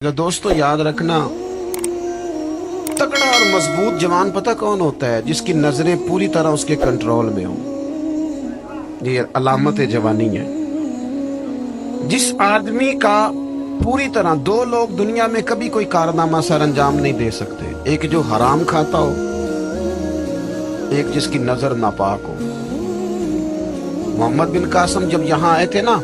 दोस्तों याद रखना, तगड़ा और मजबूत जवान पता कौन होता है? जिसकी नजरें पूरी तरह उसके कंट्रोल में हो। ये अलामत जवानी है। जिस आदमी का पूरी तरह, दो लोग दुनिया में कभी कोई कारनामा सर अंजाम नहीं दे सकते, एक जो हराम खाता हो, एक जिसकी नजर नापाक हो। मोहम्मद बिन कासिम जब यहाँ आए थे ना,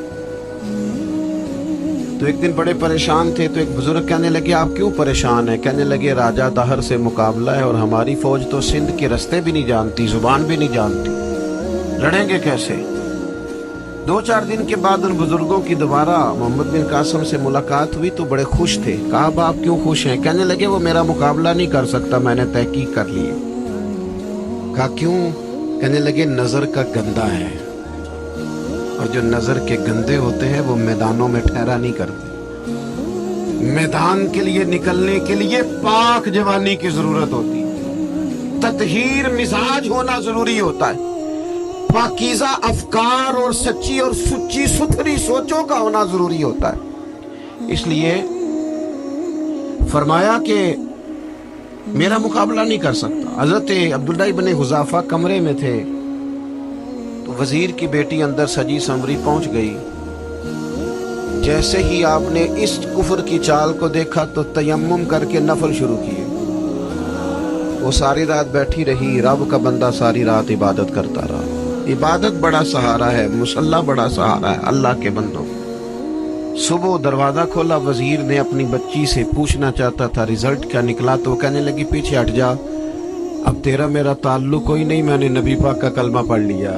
तो एक दिन बड़े परेशान थे। तो एक बुजुर्ग कहने लगे, आप क्यों परेशान हैं? कहने लगे, राजा दाहर से मुकाबला है और हमारी फौज तो सिंध के रास्ते भी नहीं जानती, जुबान भी नहीं जानती, लड़ेंगे कैसे? 2-4 दिन के बाद उन बुजुर्गों की दोबारा मोहम्मद बिन कासिम से मुलाकात हुई तो बड़े खुश थे। कहा, आप क्यों खुश हैं? कहने लगे, वो मेरा मुकाबला नहीं कर सकता, मैंने तहकीक कर ली है। कहा, क्यों? कहने लगे, नजर का गंदा है, और जो नजर के गंदे होते हैं वो मैदानों में ठहरा नहीं करते। मैदान के लिए निकलने के लिए पाक जवानी की जरूरत होती है, ततहीर मिजाज होना जरूरी होता है, पाकीज़ा अफकार और सच्ची और सुच्ची सुथरी सोचों का होना जरूरी होता है। इसलिए फरमाया कि मेरा मुकाबला नहीं कर सकता। हजरत अब्दुल्ला इब्न हुज़ाफा कमरे में थे, तो वजीर की बेटी अंदर सजी संवरी पहुंच गई। जैसे ही आपने इस कुफर की चाल को देखा तो तयम्मुम करके नफल शुरू किए। वो सारी रात बैठी रही, रब का बंदा सारी रात इबादत करता रहा। इबादत बड़ा सहारा है, मुसल्ला बड़ा सहारा है अल्लाह के बंदों। सुबह दरवाजा खोला, वजीर ने अपनी बच्ची से पूछना चाहता था रिजल्ट क्या निकला, तो कहने लगी, पीछे हट जा, अब तेरा मेरा ताल्लुक कोई नहीं, मैंने नबी पाक का कलमा पढ़ लिया।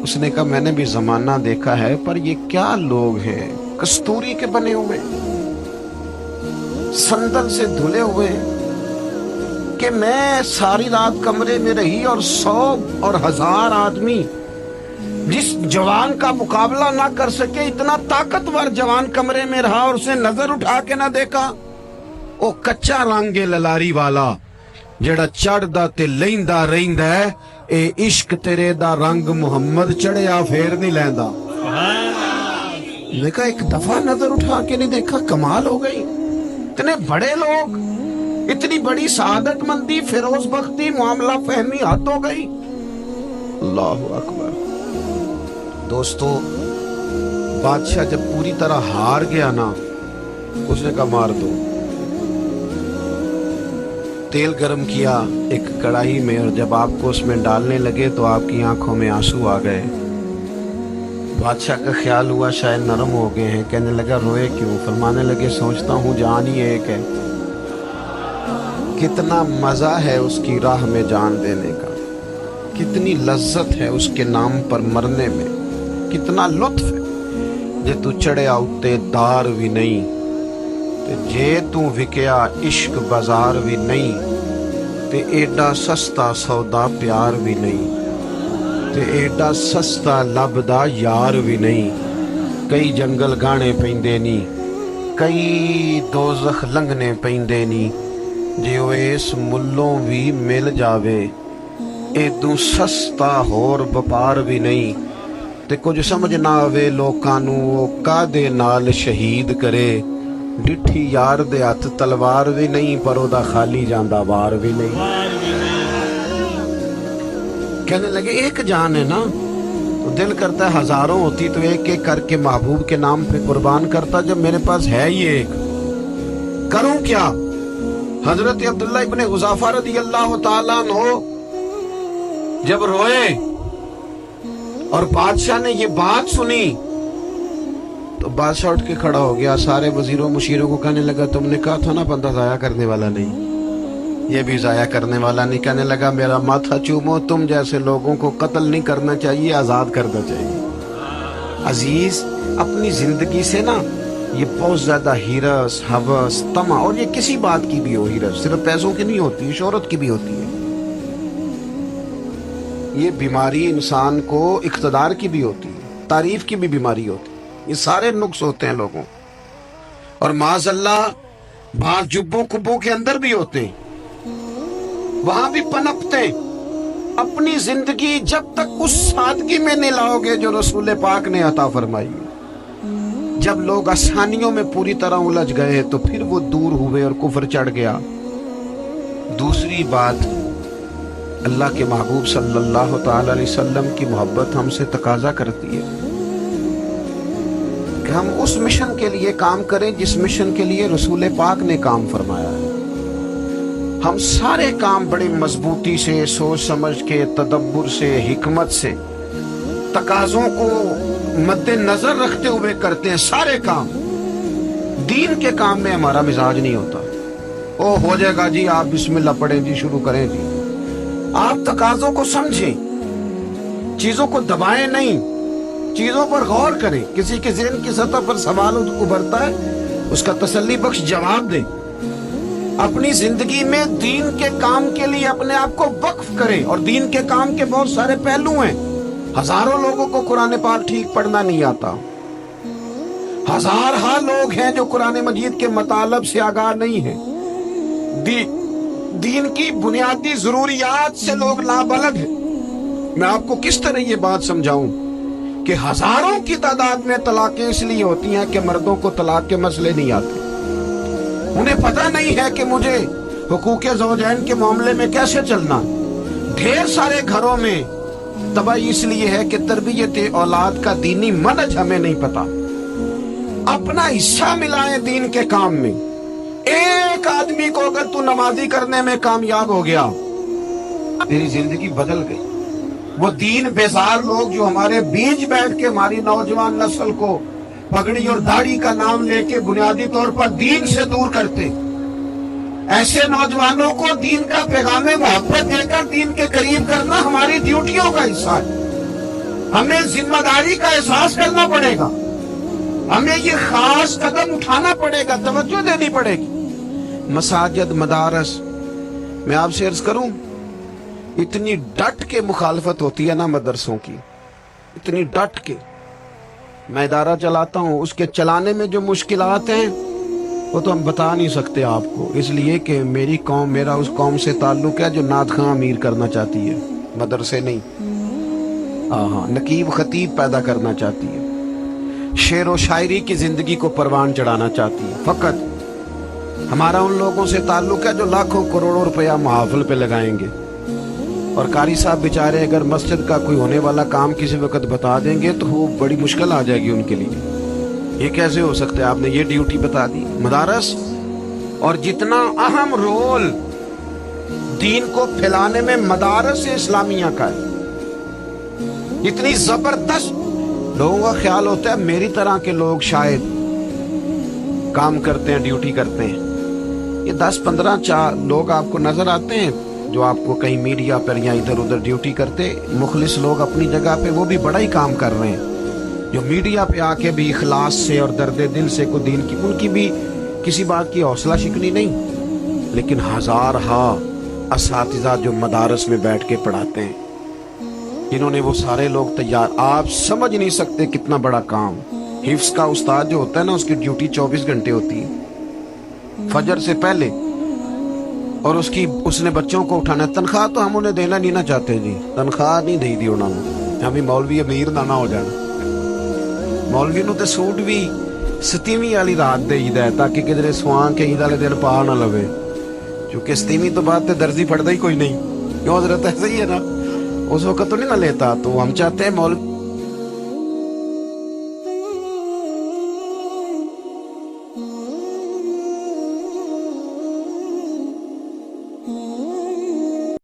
उसने कहा, मैंने भी जमाना देखा है, पर ये क्या लोग हैं, कस्तूरी के बने हुए, संदल से धुले हुए, कि मैं सारी रात कमरे में रही और 100 और 1000 आदमी जिस जवान का मुकाबला ना कर सके, इतना ताकतवर जवान कमरे में रहा और उसने नजर उठा के ना देखा। ओ कच्चा रंग ललारी वाला जेड़ा चढ़दा ते लैंदा रहिंदा है, ए इश्क तेरे दा रंग मुहम्मद चढ़िया फेर नहीं लैंदा। मैंने कहा, एक दफा नजर उठा के नहीं देखा, कमाल हो गई। इतने बड़े लोग, इतनी बड़ी सआदत मंदी, फिरोज बख्ती, मामला फहमी हद हो गई। अल्लाहु अकबर। दोस्तों, बादशाह जब पूरी तरह हार गया ना, उसने कहा, मार दो। तेल गरम किया एक कढ़ाई में, और जब आपको उसमें डालने लगे तो आपकी आंखों में आंसू आ गए। बादशाह का ख्याल हुआ शायद नरम हो गए हैं। कहने लगा, रोए क्यों? फरमाने लगे, सोचता हूँ जान ही एक है, कितना मजा है उसकी राह में जान देने का, कितनी लज्जत है उसके नाम पर मरने में, कितना लुत्फ है। जे तू चढ़िया उत्ते दार भी नहीं, ते जे तू विकिया इश्क बाजार भी नहीं, ते एडा सस्ता सौदा प्यार भी नहीं, ते एडा सस्ता लभदा यार भी नहीं। कई जंगल गाने पैंदे नी, कई दोज़ख लंघने पैंदे नी, जे ओ इस मुल्लों भी मिल जावे, एदू सस्ता होर वपार भी नहीं। ते कुछ समझ ना आवे लोकां नू ओ कादे नाल शहीद करे, डिठी यार दे हथ तलवार भी नहीं, पर ओदा खाली जांदा वार भी नहीं। कहने लगे, एक जान है ना, तो दिल करता है हजारों होती तो एक एक करके महबूब के नाम पे कुर्बान करता, जब मेरे पास है ही एक, करूं क्या? हजरत अब्दुल्ला इब्न हुज़ाफा रज़ी अल्लाह ताला अन्हु जब रोए और बादशाह ने ये बात सुनी, तो बादशाह उठ के खड़ा हो गया, सारे वजीरों मुशीरों को कहने लगा, तुमने कहा था ना बंदा जाया करने वाला नहीं, ये भी जाया करने वाला नहीं। कहने लगा, मेरा माथा चूमो, तुम जैसे लोगों को कत्ल नहीं करना चाहिए, आजाद करना चाहिए। अजीज, अपनी जिंदगी से ना ये बहुत ज्यादा हिरस, हवस, तमा, और ये किसी बात की भी हो, हिरस सिर्फ पैसों की नहीं होती, शोहरत की भी होती है। ये बीमारी इंसान को इख्तदार की भी होती है, तारीफ की भी बीमारी होती है। ये सारे नुक्स होते हैं लोगों, और माज़अल्लाह बाल जुब्बों कुब्बों के अंदर भी होते हैं, वहां भी पनपते। अपनी जिंदगी जब तक उस सादगी में नहीं लाओगे जो रसूल पाक ने अता फरमाई, جب لوگ آسانیوں میں پوری طرح الجھ گئے تو پھر وہ دور ہوئے اور کفر چڑھ گیا۔ دوسری بات، اللہ کے محبوب صلی اللہ تعالی علیہ وسلم کی محبت ہم سے تقاضا کرتی ہے کہ ہم اس مشن کے لیے کام کریں جس مشن کے لیے رسول پاک نے کام فرمایا ہے۔ ہم سارے کام بڑی مضبوطی سے، سوچ سمجھ کے، تدبر سے، حکمت سے، تقاضوں کو مد نظر رکھتے ہوئے کرتے ہیں۔ سارے کام، دین کے کام میں ہمارا مزاج نہیں ہوتا۔ او ہو جائے گا جی، آپ بسم اللہ پڑھیں جی، شروع کریں جی۔ آپ تقاضوں کو سمجھیں، چیزوں کو دبائیں نہیں، چیزوں پر غور کریں۔ کسی کے ذہن کی سطح پر سوال ابھرتا ہے، اس کا تسلی بخش جواب دیں۔ اپنی زندگی میں دین کے کام کے لیے اپنے آپ کو وقف کریں، اور دین کے کام کے بہت سارے پہلو ہیں۔ ہزاروں لوگوں کو قرآن پاک ٹھیک پڑھنا نہیں آتا، ہزارہا لوگ ہیں جو قرآن مجید کے مطالب سے آگاہ نہیں ہیں، دین کی بنیادی ضروریات سے لوگ نابلد ہیں۔ میں آپ کو کس طرح یہ بات سمجھاؤں کہ ہزاروں کی تعداد میں طلاقیں اس لیے ہوتی ہیں کہ مردوں کو طلاق کے مسئلے نہیں آتے، انہیں پتہ نہیں ہے کہ مجھے حقوق زوجین کے معاملے میں کیسے چلنا۔ ڈھیر سارے گھروں میں تباہی اس لیے ہے کہ تربیت اولاد کا دینی منہج ہمیں نہیں پتا۔ اپنا حصہ ملائیں دین کے کام میں۔ ایک آدمی کو اگر تو نمازی کرنے میں کامیاب ہو گیا، تیری زندگی بدل گئی۔ وہ دین بیزار لوگ جو ہمارے بیچ بیٹھ کے ہماری نوجوان نسل کو پگڑی اور داڑھی کا نام لے کے بنیادی طور پر دین سے دور کرتے، ایسے نوجوانوں کو دین کا پیغام محبت دے کر دین کے قریب کرنا ہماری ڈیوٹیوں کا حصہ ہے۔ ہمیں ذمہ داری کا احساس کرنا پڑے گا، ہمیں یہ خاص قدم اٹھانا پڑے گا، توجہ دینی پڑے گی۔ مساجد، مدارس، میں آپ سے عرض کروں، اتنی ڈٹ کے مخالفت ہوتی ہے نا مدرسوں کی، اتنی ڈٹ کے۔ میں ادارہ چلاتا ہوں، اس کے چلانے میں جو مشکلات ہیں وہ تو ہم بتا نہیں سکتے آپ کو، اس لیے کہ میری قوم، میرا اس قوم سے تعلق ہے جو نعت خواں امیر کرنا چاہتی ہے، مدرسے نہیں۔ ہاں، نقیب خطیب پیدا کرنا چاہتی ہے، شعر و شاعری کی زندگی کو پروان چڑھانا چاہتی ہے۔ فقط ہمارا ان لوگوں سے تعلق ہے جو لاکھوں کروڑوں روپیہ محافل پہ لگائیں گے، اور قاری صاحب بیچارے اگر مسجد کا کوئی ہونے والا کام کسی وقت بتا دیں گے تو وہ بڑی مشکل آ جائے گی ان کے لیے۔ یہ کیسے ہو سکتا ہے، آپ نے یہ ڈیوٹی بتا دی۔ مدارس، اور جتنا اہم رول دین کو پھیلانے میں مدارس اسلامیہ کا ہے، اتنی زبردست، لوگوں کا خیال ہوتا ہے میری طرح کے لوگ شاید کام کرتے ہیں، ڈیوٹی کرتے ہیں۔ یہ 10-15 لوگ آپ کو نظر آتے ہیں جو آپ کو کہیں میڈیا پر یا ادھر ادھر ڈیوٹی کرتے، مخلص لوگ اپنی جگہ پہ، وہ بھی بڑا ہی کام کر رہے ہیں، جو میڈیا پہ آ کے بھی اخلاص سے اور درد دل سے کو دین کی، ان کی بھی کسی بات کی حوصلہ شکنی نہیں۔ لیکن ہزارہا اساتذہ جو مدارس میں بیٹھ کے پڑھاتے ہیں، جنہوں نے وہ سارے لوگ تیار، آپ سمجھ نہیں سکتے کتنا بڑا کام۔ حفظ کا استاد جو ہوتا ہے نا، اس کی ڈیوٹی 24 گھنٹے ہوتی ہے، فجر سے پہلے، اور اس نے بچوں کو اٹھانا ہے۔ تنخواہ تو ہم انہیں دینا نہیں نہ چاہتے جی، تنخواہ نہیں دے دی انہوں نے، ہمیں مولوی امیر نہ ہو جانا۔ مولوی نو تے سوٹ بھی 27ویں والی رات دے ہے تاکہ کدھر سوان کے عید والے دن پا نہ لوے، کیونکہ 27ویں تو بعد تے درزی پڑتا ہی کوئی نہیں، کیوں حضرت ایسا ہی ہے نا، اس وقت تو نہیں نہ لیتا۔ تو ہم چاہتے ہیں مولوی